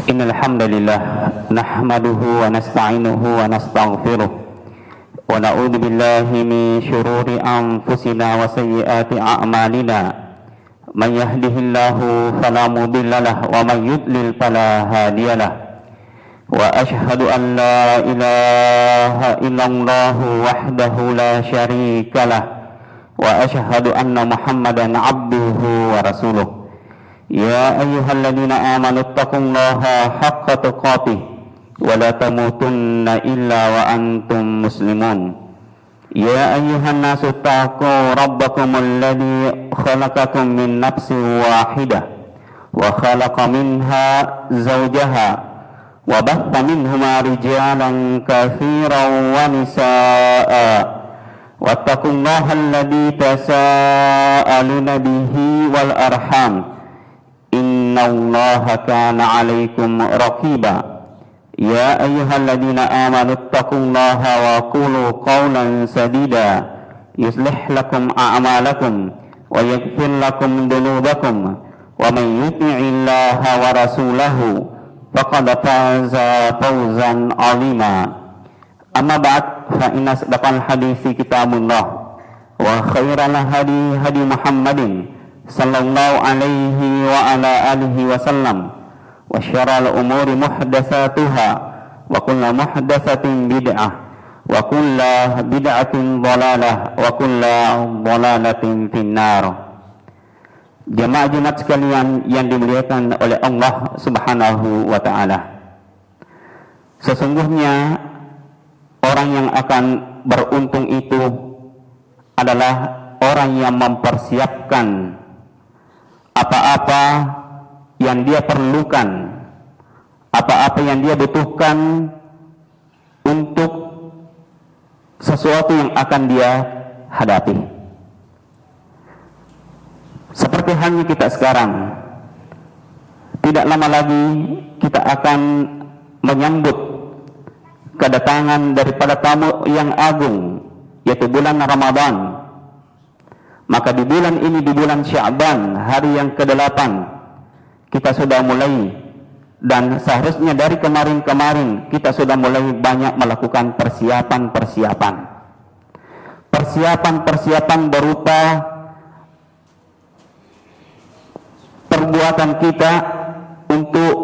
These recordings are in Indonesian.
Innal hamdalillah nahmaduhu wa nasta'inuhu wa nastaghfiruh wa na'udzu billahi min shururi anfusina wa sayyiati a'malina man yahdihillahu fala mudhillalah wa man yudlil fala hadiyalah wa ashhadu an la ilaha illallah wahdahu la syarikalah wa ashhadu anna muhammadan abduhu wa rasuluh. Ya ayyuhalladzina amanu taqullaha haqqa tuqatih wa la tamutunna illa wa antum muslimun. Ya ayyuhan nasu taqu rabbakumul ladzi khalaqakum min nafsin wahidah wa khalaqa minha zawjaha wa batha minhuma rijalan katsiran wa nisaa'a wattaqullaha alladzi tasaaluna bihi wal arham innallaha kana 'alaikum raqiba. Ya ayyuhalladzina amanu taqullaha wa qulu qawlan sadida yuslih lakum a'malakum wa yaghfir lakum dhunubakum wa man yuti'illaha wa rasulahu faqad faza fawzan 'azima. Amma ba'd, fa inna asdaqal hadithi kitabullah wa khairal hadi hadi Muhammadin sallallahu alaihi wa ala alihi wa sallam wa syarrul umuri muhdatsatuha wa kullu muhdatsatin bid'ah wa kullu bid'atin dhalalah wa kullu dhalalatin finnar. Jamaah Jumat sekalian yang dimuliakan oleh Allah Subhanahu wa taala, sesungguhnya orang yang akan beruntung itu adalah orang yang mempersiapkan apa-apa yang dia perlukan, apa-apa yang dia butuhkan untuk sesuatu yang akan dia hadapi. Seperti halnya kita sekarang, tidak lama lagi kita akan menyambut kedatangan daripada tamu yang agung, yaitu bulan Ramadan. Maka di bulan ini, di bulan Sya'ban, hari yang ke-8, kita sudah mulai, dan seharusnya dari kemarin-kemarin kita sudah mulai banyak melakukan persiapan berupa perbuatan kita untuk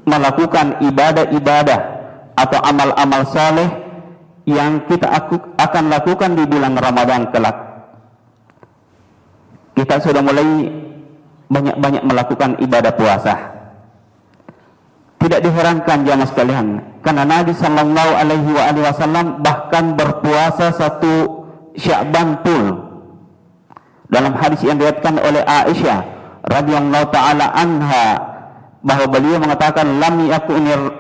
melakukan ibadah-ibadah atau amal-amal saleh yang kita akan lakukan di bulan Ramadan kelak. Kita sudah mulai banyak-banyak melakukan ibadah puasa. Tidak diherankan jamaah sekalian, karena Nabi sallallahu alaihi wasallam bahkan berpuasa 1 Sya'ban full. Dalam hadis yang diriwayatkan oleh Aisyah radhiyallahu taala anha, bahwa beliau mengatakan lam yakunir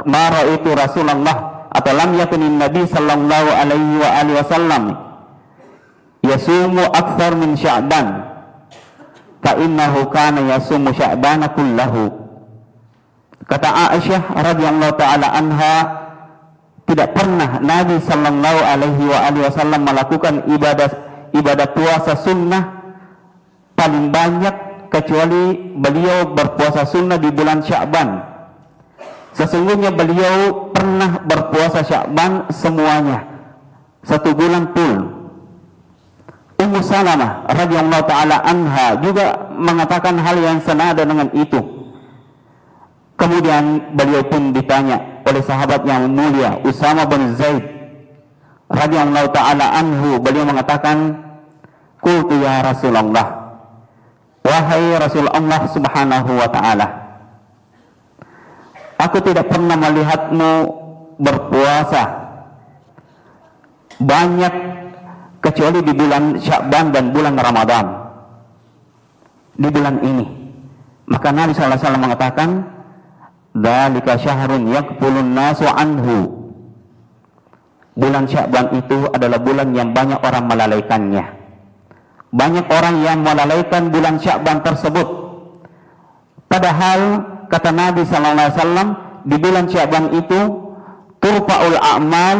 ma ra'aitu Rasulullah atau lam yakunin Nabi sallallahu alaihi wasallam yasumu akthar min Sya'ban fa innahu kana yasumu Sya'bana kullahu. Kata Aisyah radhiyallahu taala anha, tidak pernah Nabi sallallahu alaihi wasallam melakukan ibadah puasa sunnah paling banyak kecuali beliau berpuasa sunnah di bulan Sya'ban. Sesungguhnya beliau pernah berpuasa Sya'ban semuanya 1 bulan full. Ummu Salamah radhiyallahu taala anha juga mengatakan hal yang senada dengan itu. Kemudian beliau pun ditanya oleh sahabat yang mulia Usama bin Zaid radhiyallahu taala anhu, beliau mengatakan, qultu ya Rasulullah, wahai Rasulullah subhanahu wa ta'ala, aku tidak pernah melihatmu berpuasa banyak kecuali di bulan Sya'ban dan bulan Ramadan, di bulan ini. Maka Nabi SAW mengatakan, dzalika syahrun yakfulun nasu anhu. Bulan Sya'ban itu adalah bulan yang banyak orang melalaikannya. Banyak orang yang melalaikan bulan Sya'ban tersebut. Padahal kata Nabi SAW, di bulan Sya'ban itu turfa'ul a'mal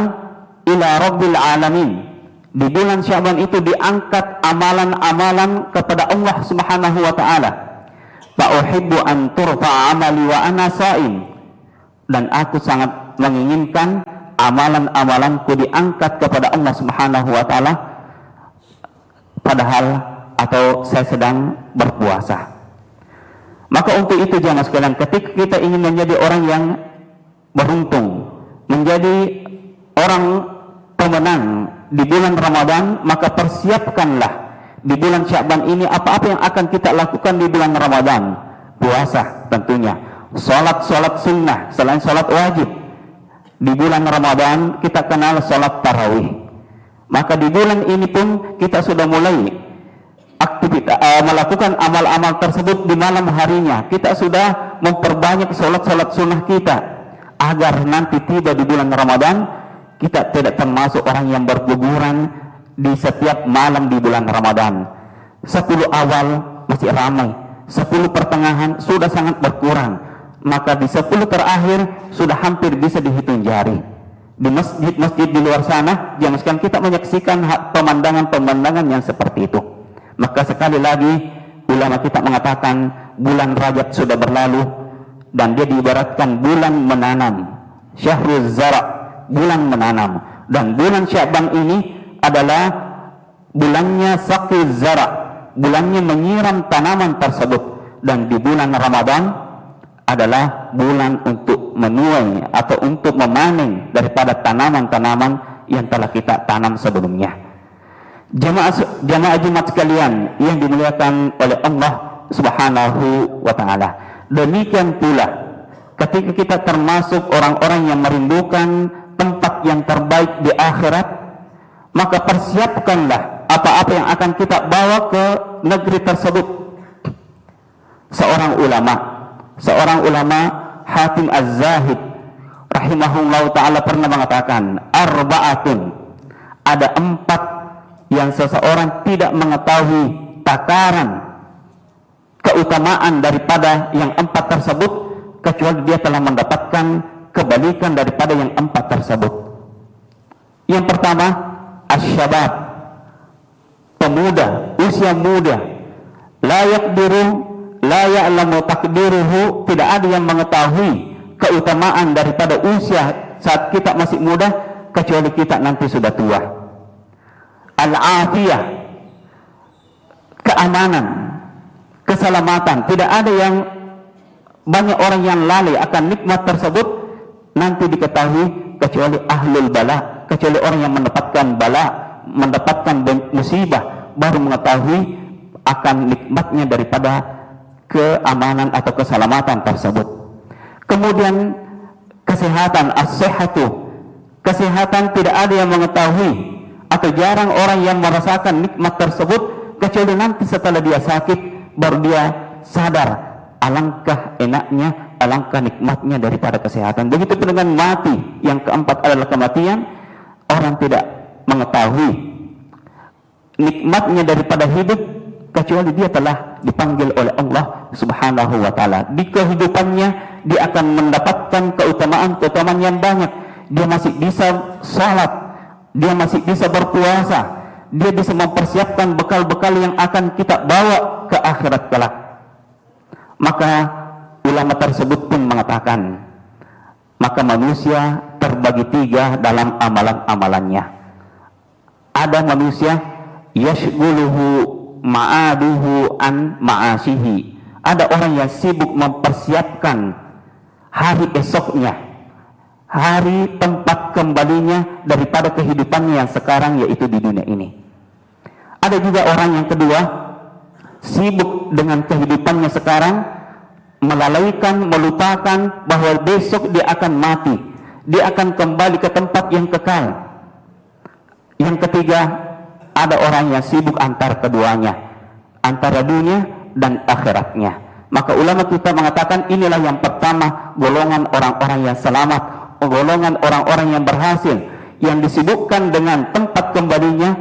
ila rabbil alamin. Di bulan Sya'ban itu diangkat amalan-amalan kepada Allah Subhanahu wa taala. fa uhibbu an turfa amali wa ana sha'im, dan aku sangat menginginkan amalan-amalanku diangkat kepada Allah Subhanahu wa taala padahal atau saya sedang berpuasa. Maka untuk itu jamaah sekalian, ketika kita ingin menjadi orang yang beruntung, menjadi orang pemenang di bulan Ramadan, maka persiapkanlah di bulan Sya'ban ini apa-apa yang akan kita lakukan di bulan Ramadan. Puasa tentunya, salat sunnah selain salat wajib. Di bulan Ramadan kita kenal salat tarawih. Maka di bulan ini pun kita sudah mulai aktivitas melakukan amal-amal tersebut di malam harinya. Kita sudah memperbanyak salat-salat sunnah kita agar nanti tiba di bulan Ramadan kita tidak termasuk orang yang berguguran di setiap malam di bulan Ramadan. 10 awal masih ramai, 10 pertengahan sudah sangat berkurang, maka di 10 terakhir sudah hampir bisa dihitung jari. Di masjid-masjid di luar sana, jangan sekalian kita menyaksikan pemandangan-pemandangan yang seperti itu. Maka sekali lagi ulama kita mengatakan bulan Rajab sudah berlalu dan dia diibaratkan bulan menanam, syahrul zara', bulan menanam, dan bulan Sya'ban ini adalah bulannya saqi zara', bulannya menyiram tanaman tersebut, dan di bulan Ramadan adalah bulan untuk menuai atau untuk memanen daripada tanaman-tanaman yang telah kita tanam sebelumnya. Jamaah Jumat sekalian yang dimuliakan oleh Allah Subhanahu wa taala. Demikian pula ketika kita termasuk orang-orang yang merindukan tempat yang terbaik di akhirat, maka persiapkanlah apa-apa yang akan kita bawa ke negeri tersebut. Seorang ulama Hatim Az-Zahid rahimahullah ta'ala pernah mengatakan, arba'atun, ada 4 yang seseorang tidak mengetahui takaran keutamaan daripada yang 4 tersebut kecuali dia telah mendapatkan kebalikan daripada yang 4 tersebut. Yang pertama, asyabab, pemuda, usia muda, la yaqdiru la ya'lamu takdiruhu, tidak ada yang mengetahui keutamaan daripada usia saat kita masih muda kecuali kita nanti sudah tua. Al-afiyah, keamanan, keselamatan, tidak ada yang banyak orang yang lalai akan nikmat tersebut nanti diketahui kecuali ahlul bala, kecuali orang yang mendapatkan bala, mendapatkan musibah baru mengetahui akan nikmatnya daripada keamanan atau keselamatan tersebut. Kemudian kesehatan, as-sihhatu, kesehatan tidak ada yang mengetahui atau jarang orang yang merasakan nikmat tersebut kecuali nanti setelah dia sakit baru dia sadar alangkah enaknya, alangkah nikmatnya daripada kesehatan. Begitu pun dengan mati, yang keempat adalah kematian. Orang tidak mengetahui nikmatnya daripada hidup kecuali dia telah dipanggil oleh Allah Subhanahu wa taala. Di kehidupannya dia akan mendapatkan keutamaan-keutamaan yang banyak. Dia masih bisa salat, dia masih bisa berpuasa, dia bisa mempersiapkan bekal-bekal yang akan kita bawa ke akhirat kelak. Maka ulama tersebut pun mengatakan, maka manusia terbagi 3 dalam amalan-amalannya. Ada manusia yashghuluhu ma'aduhu an ma'asyihi. Ada orang yang sibuk mempersiapkan hari esoknya, hari tempat kembalinya daripada kehidupannya yang sekarang, yaitu di dunia ini. Ada juga orang yang kedua sibuk dengan kehidupannya sekarang, melalaikan, melupakan bahwa besok dia akan mati, dia akan kembali ke tempat yang kekal. Yang ketiga, ada orang yang sibuk antara keduanya, antara dunia dan akhiratnya. Maka ulama kita mengatakan inilah yang pertama, golongan orang-orang yang selamat, golongan orang-orang yang berhasil, yang disibukkan dengan tempat kembalinya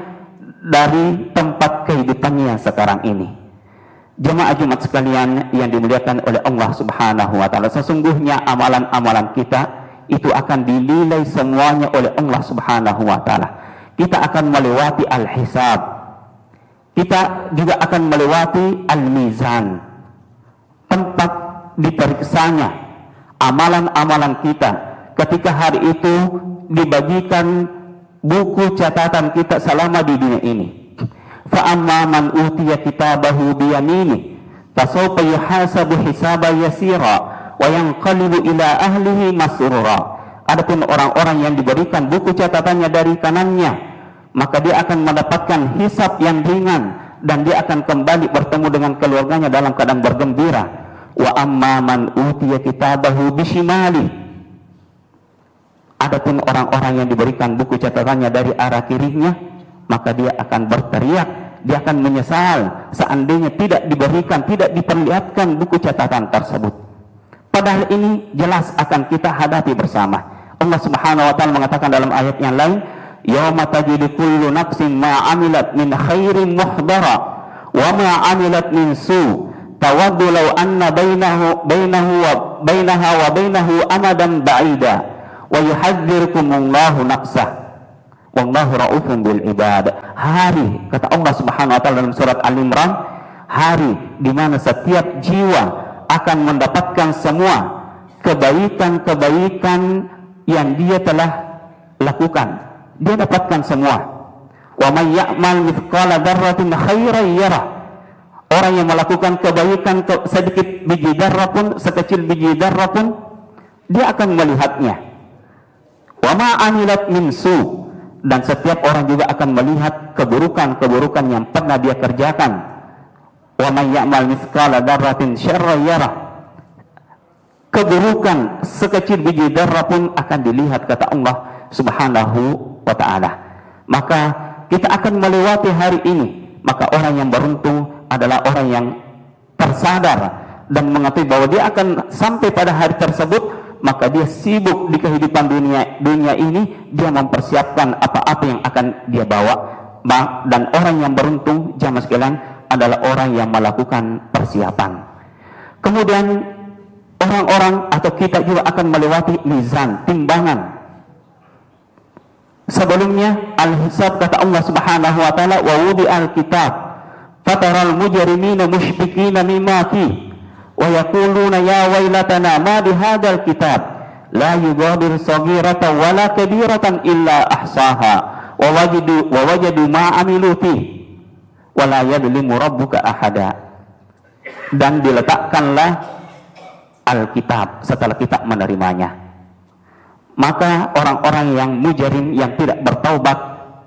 dari tempat kehidupannya yang sekarang ini. Jemaah Jumat sekalian yang dimuliakan oleh Allah Subhanahu wa taala, sesungguhnya amalan-amalan kita itu akan dinilai semuanya oleh Allah Subhanahu wa taala. Kita akan melewati al-hisab, kita juga akan melewati al-mizan, tempat diperiksanya amalan-amalan kita ketika hari itu dibagikan buku catatan kita selama di dunia ini. Fa amma man utiya kitabahu biyamini fasawfa yuhasabu hisaban yasira wa yanqalibu ila ahlihi masrura. Adapun orang-orang yang diberikan buku catatannya dari kanannya, maka dia akan mendapatkan hisab yang ringan dan dia akan kembali bertemu dengan keluarganya dalam keadaan bergembira. Wa amma man utiya kitabahu bishimali. Adapun orang-orang yang diberikan buku catatannya dari arah kirinya, maka dia akan berteriak, dia akan menyesal seandainya tidak diberikan, tidak diperlihatkan buku catatan tersebut. Padahal ini jelas akan kita hadapi bersama. Allah Subhanahu wa taala mengatakan dalam ayat yang lain, yauma tajidu kullu nafsin ma 'amilat min khairin muhdara wa ma 'amilat min su tawaddu law anna bainaha wa bainahu amadan ba'ida wa yuhadzirukumullahu nafsah wallahu raufun bil ibad. Hari, kata Allah Subhanahu wa taala dalam surat Al-Imran, hari di mana setiap jiwa akan mendapatkan semua kebaikan-kebaikan yang dia telah lakukan. Dia dapatkan semua. Wa may ya'mal mithqala dzarratin khairan yarah. Orang yang melakukan kebaikan sedikit biji dzarrah pun, sekecil biji dzarrah pun, dia akan melihatnya. Wa ma 'amilat min su, dan setiap orang juga akan melihat keburukan-keburukan yang pernah dia kerjakan. Wa may ya'mal mithqala dzarratin syarran yarah. Keburukan sekecil biji darah pun akan dilihat, kata Allah Subhanahu wa ta'ala. Maka kita akan melewati hari ini. Maka orang yang beruntung adalah orang yang tersadar dan mengetahui bahwa dia akan sampai pada hari tersebut. Maka dia sibuk di kehidupan dunia ini, dia mempersiapkan apa-apa yang akan dia bawa. Dan orang yang beruntung, jamaah sekalian, adalah orang yang melakukan persiapan. Kemudian orang-orang atau kita juga akan melewati mizan, timbangan. Sebelumnya al-hisab, kata Allah Subhanahu wa taala, wa wudi'al kitab fataral mujrimina mushfiqina mimma fi wa yaquluna ya wailatana ma bihadzal kitab la yughadiru saghiratan wala kabiratan illa ahsaha wa wajadu ma amilu fi wa la yadlimu rabbuka ahada. Dan diletakkanlah Alkitab setelah kita menerimanya. Maka orang-orang yang mujrim, yang tidak bertaubat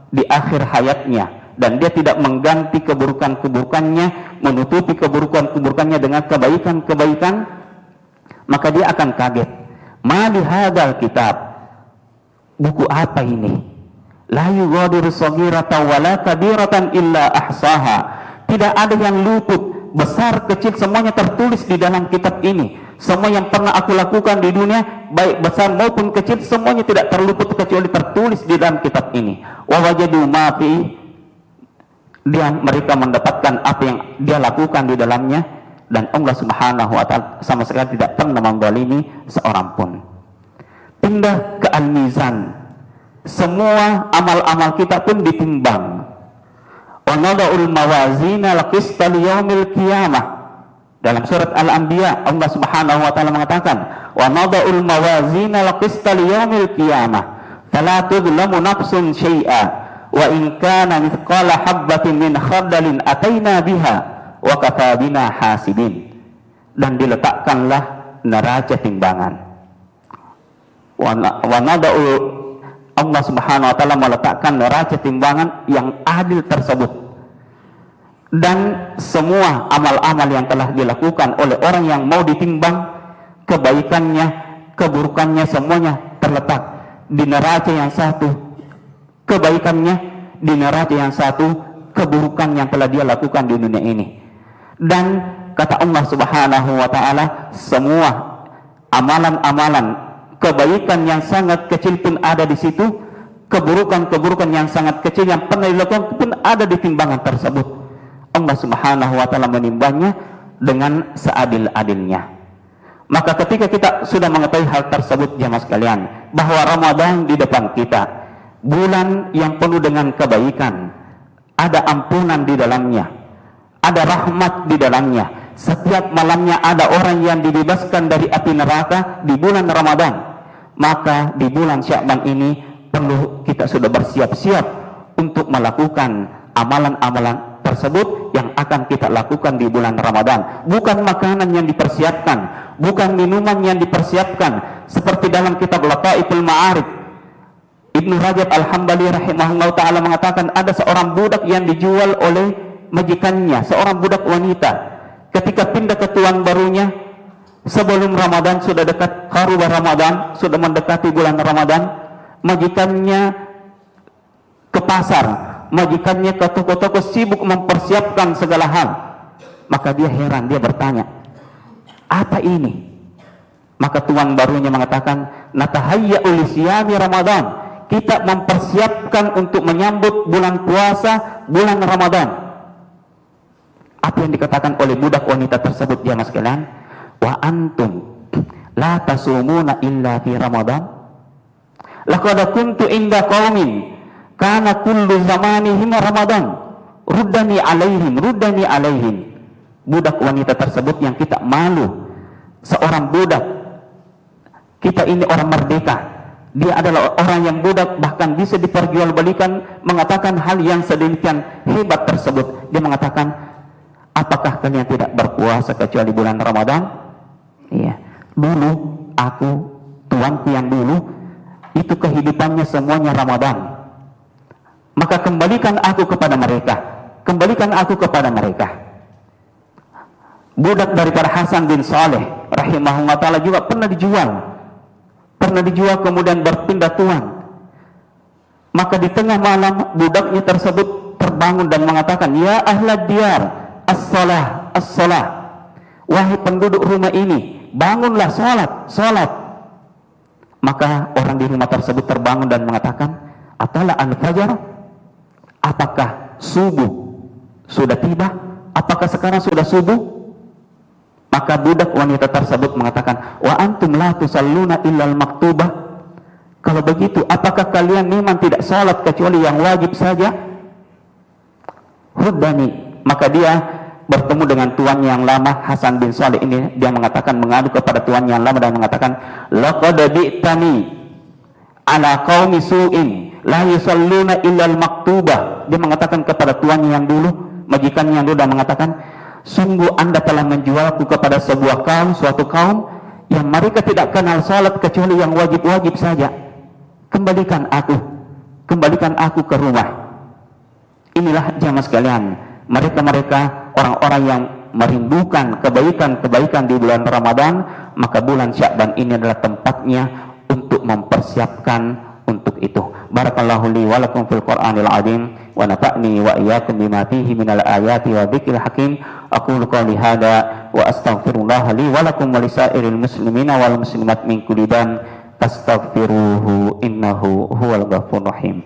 di akhir hayatnya, dan dia tidak mengganti keburukan-keburukannya, menutupi keburukan-keburukannya dengan kebaikan-kebaikan, maka dia akan kaget. Ma bihadzal kitab, buku apa ini? La yughadiru shaghiratan wala kabiratan illa ahsaha. Tidak ada yang luput, besar kecil semuanya tertulis di dalam kitab ini. Semua yang pernah aku lakukan di dunia, baik besar maupun kecil, semuanya tidak terluput kecuali tertulis di dalam kitab ini. Wa wajadu ma fi, mereka mendapatkan apa yang dia lakukan di dalamnya, dan Allah Subhanahu wa taala sama sekali tidak pernah menzalimi seorang pun. Pindah ke al-mizan. Semua amal-amal kita pun ditimbang. Wa nada'ul mawazina al-qista liyaumil qiyamah. Dalam surat Al-Anbiya, Allah Subhanahu wa taala mengatakan, "Wa nada'ul mawazina al-qista liyaumil qiyamah, fala tudlamu nafsun syai'a, wa in kana mithqala habbatin min khardalin ataina biha, wa kafa bina hasibin." Dan diletakkanlah neraca timbangan. Wa nada'u, Allah Subhanahu wa taala meletakkan neraca timbangan yang adil tersebut. Dan semua amal-amal yang telah dilakukan oleh orang yang mau ditimbang, kebaikannya, keburukannya, semuanya terletak di neraca yang satu. Kebaikannya di neraca yang satu, keburukan yang telah dia lakukan di dunia ini. Dan kata Allah Subhanahu wa taala, semua amalan-amalan kebaikan yang sangat kecil pun ada di situ, keburukan-keburukan yang sangat kecil yang pernah dilakukan pun ada di timbangan tersebut. Allah Subhanahu wa taala menimbangnya dengan seadil-adilnya. Maka ketika kita sudah mengetahui hal tersebut, jamaah sekalian, bahwa Ramadan di depan kita, bulan yang penuh dengan kebaikan, ada ampunan di dalamnya, ada rahmat di dalamnya, setiap malamnya ada orang yang dibebaskan dari api neraka di bulan Ramadan. Maka di bulan Sya'ban ini perlu kita sudah bersiap-siap untuk melakukan amalan-amalan tersebut yang akan kita lakukan di bulan Ramadan. Bukan makanan yang dipersiapkan, bukan minuman yang dipersiapkan, seperti dalam kitab Lataiful Ma'arif Ibnu Rajab Al-Hambali rahimahullah ta'ala mengatakan ada seorang budak yang dijual oleh majikannya, seorang budak wanita. Ketika pindah ke tuan barunya sebelum Ramadan, sudah dekat haruba Ramadan, sudah mendekati bulan Ramadan, majikannya ke pasar, majikannya ke toko-toko, sibuk mempersiapkan segala hal. Maka dia heran, dia bertanya, apa ini? Maka tuan barunya mengatakan, natahayya ulisiyami Ramadan, kita mempersiapkan untuk menyambut bulan puasa, bulan Ramadan. Apa yang dikatakan oleh budak wanita tersebut, jamaah sekalian? Wa antum la tasumuna illa fi Ramadan. Laqad kuntu inda qaumin kana kullu zamanihim Ramadan. Ruddani alaihim. Budak wanita tersebut yang kita malu, seorang budak. Kita ini orang merdeka, dia adalah orang yang budak, bahkan bisa diperjualbelikan, mengatakan hal yang sedemikian hebat tersebut. Dia mengatakan, apakah kalian tidak berpuasa kecuali bulan Ramadan? Iya, dulu aku, tuanku yang dulu, itu kehidupannya semuanya Ramadan. Maka kembalikan aku kepada mereka. Budak daripada Hasan bin Saleh rahimahullah ta'ala juga pernah dijual kemudian berpindah tuan. Maka di tengah malam budaknya tersebut terbangun dan mengatakan, ya ahlad diyar, as-salah, as-salah, wahai penduduk rumah ini, bangunlah, salat. Maka orang di rumah tersebut terbangun dan mengatakan, atala al-fajar, apakah subuh sudah tiba? Apakah sekarang sudah subuh? Maka budak wanita tersebut mengatakan, wa antum la tusalluna illal maktubah. Kalau begitu, apakah kalian memang tidak salat kecuali yang wajib saja? Huddani. Maka dia bertemu dengan tuan yang lama, Hasan bin Saleh ini. Dia mengatakan, mengadu kepada tuan yang lama dan mengatakan, laqad bi'tani ala qaumi su'in la yusalluna illal maktubah. Dia mengatakan kepada tuan yang dulu, majikan yang dulu, dan mengatakan, sungguh Anda telah menjualku kepada sebuah kaum, suatu kaum yang mereka tidak kenal salat kecuali yang wajib-wajib saja. Kembalikan aku ke rumah. Inilah jamaah sekalian, mereka orang-orang yang merindukan kebaikan di bulan Ramadan. Maka bulan Sya'ban ini adalah tempatnya untuk mempersiapkan untuk itu. Barakallahu li wa lakum fil Qur'anil azim wa nafa'ni wa iyyakum bima fihi minal ayati wa dzikril hakim. Aqulu qouli hadza wa astaghfirullah li wa lakum wa lisairil muslimina wal muslimat min kulli dhanbin fastaghfiruhu innahu huwal ghafurur rahim.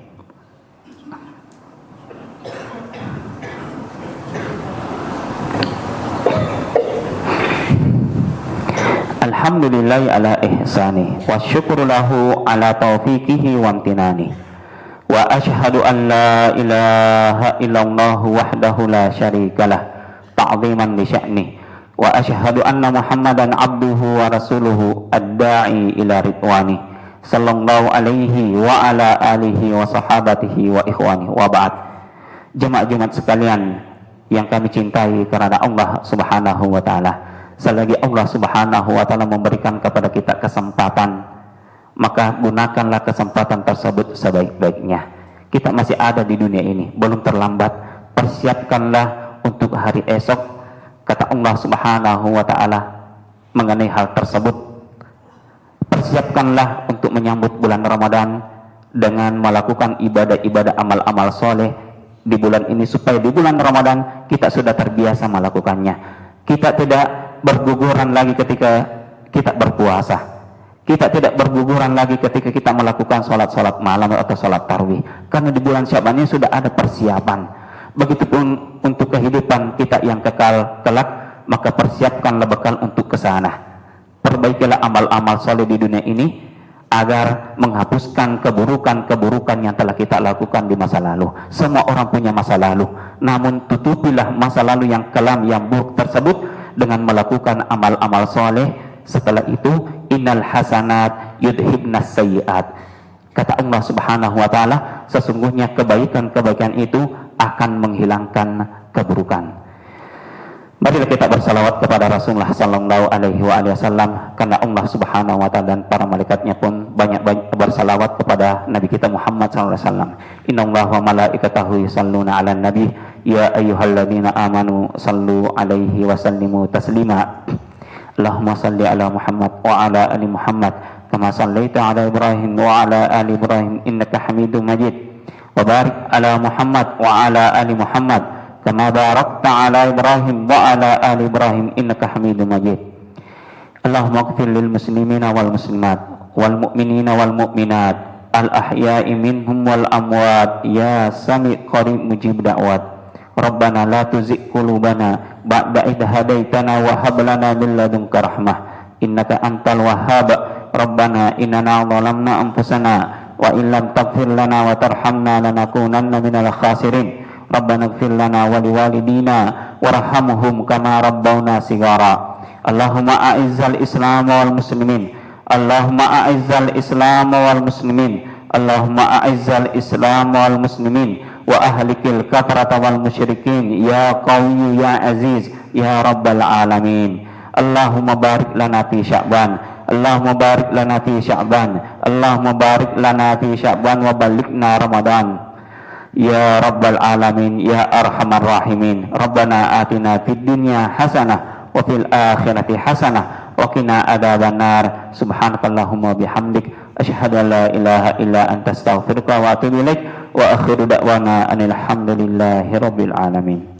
Alhamdulillahi ala ihsani wa syukru lahu ala taufiqihi wa amtinani wa ashhadu an la ilaha illallah wahdahu la syarikalah ta'ziman li sya'ni wa ashhadu anna muhammadan abduhu wa rasuluhu ad-da'i ila ridwani sallallahu alaihi wa ala alihi wa sahabatihi wa ikhwani wa ba'd. Jemaah Jumat sekalian yang kami cintai karena Allah subhanahu wa ta'ala, selagi Allah subhanahu wa ta'ala memberikan kepada kita kesempatan, maka gunakanlah kesempatan tersebut sebaik-baiknya. Kita masih ada di dunia ini, belum terlambat. Persiapkanlah untuk hari esok. Kata Allah subhanahu wa ta'ala mengenai hal tersebut, persiapkanlah untuk menyambut bulan Ramadan dengan melakukan ibadah-ibadah, amal-amal soleh di bulan ini, supaya di bulan Ramadan kita sudah terbiasa melakukannya. Kita tidak berguguran lagi ketika kita berpuasa. Kita tidak berguguran lagi ketika kita melakukan sholat malam atau sholat tarawih. Karena di bulan Sya'ban ini sudah ada persiapan. Begitupun untuk kehidupan kita yang kekal kelak, maka persiapkanlah bekal untuk ke sana. Perbaikilah amal-amal soleh di dunia ini agar menghapuskan keburukan-keburukan yang telah kita lakukan di masa lalu. Semua orang punya masa lalu, namun tutupilah masa lalu yang kelam, yang buruk tersebut dengan melakukan amal-amal soleh. Setelah itu, innal hasanat yudhibnas sayyiat. Kata Allah Subhanahu wa taala, sesungguhnya kebaikan-kebaikan itu akan menghilangkan keburukan. Marilah kita bersalawat kepada Rasulullah sallallahu alaihi wasallam, karena Allah Subhanahu wa taala dan para malaikatnya pun banyak-banyak bersalawat kepada Nabi kita Muhammad sallallahu alaihi wasallam. Innallaha wa malaikatahu yusalluna 'alan nabi ya ayyuhalladzina amanu sallu alaihi wa sallimu taslima. Allahumma salli ala Muhammad wa ala ali Muhammad kama sallaita ala Ibrahim wa ala ali Ibrahim innaka Hamidum Majid. Wa barik ala Muhammad wa ala ali Muhammad kama barakta ala Ibrahim wa ala ali Ibrahim innaka Hamidum Majid. Allahumma ighfir lil muslimina wal muslimat wal mu'minina wal mu'minat al ahya'i minhum wal amwat ya sami' qarib mujib da'wat. Rabbana la tuzigh qulubana ba'da idh hadaitana wa hab lana min ladunka rahmah innaka antal wahhab. Rabbana innana zalamna anfusana wa illam taghfir lana wa tarhamna lanakunanna minal khasirin. Rabbana ighfir lana wa liwalidina warhamhum kama rabbawna sigara. Allahumma a'izzal Islam wal muslimin. Allahumma a'izzal Islam wal muslimin. Allahumma a'izzal Islam wal muslimin wa ahlikil kafarata wal musyrikin ya qawiyyu ya aziz ya rabbal alamin. Allahumma barik lana fi Sya'ban. Allahumma barik lana fi Sya'ban. Allahumma barik lana fi Sya'ban wa balighna Ramadan. Ya Rabbal Alamin, Ya Arhamar Rahimin. Rabbana atina fid dunya hasanah wa fil akhirati hasanah wa qina adzabannar. Subhanakallahumma bihamdik asyhadu an la ilaha illa anta astaghfiruka wa atubu ilaik. Wa akhiru da'wana anil hamdulillahi rabbil alamin.